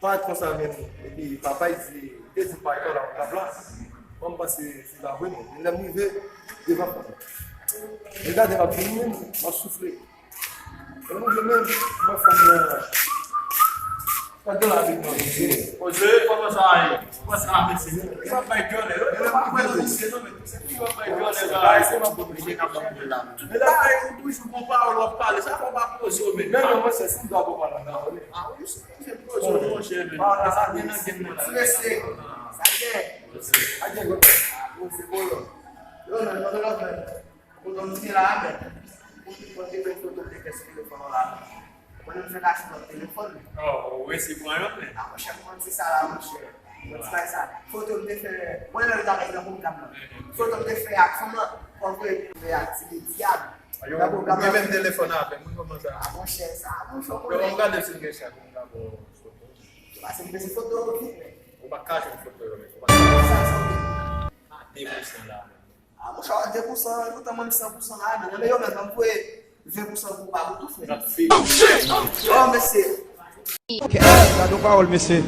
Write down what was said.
pas être comme ça même. Et puis, papa, il dit pas être là, on table. On passe, c'est la bonne. Il a mis devant papa. Regarde, il va venir, il va souffler. Et moi, je même, moi, pas de la vie, non. Hoje, como sai? Como sai? Você vai pegar, né? Eu não vou você não, mas você vai pegar, né? Vai ser uma boa ideia para lá. Lá eu puxo com Paulo, Paulo, já vai para o seu mesmo. Não, mas assim dá para falar, não. Ah, isso é pro seu não chega. Ah, tá dentro aqui, né? Sabe? Aje go. Você bolo. Eu não. Quando não tirar, né? Quando eu foto de que esse telefone lá. Quando eu jogar no telefone. Oh, esse plano, né? Ah, mas quando você sabe, mas você vai saber. Foto de que quando eu tava indo com o câmera. Foto de que a câmera quando eu ver a atividade. Eu vou mesmo telefonar, muito vamos lá. Ah, mon cher, ça, mon cher. Eu vou regarder se ninguém chega, vamos lá vou Vai ser esse foto aqui. uma caixa de fotografia. Ah, tem isso lá. Ah, mon cher, 2%, eu tô mandando 100% lá, mas eu mesmo não foi 20% pro bagulho tu fez. Já fica. Oh, monsieur. Dá do baú, monsieur.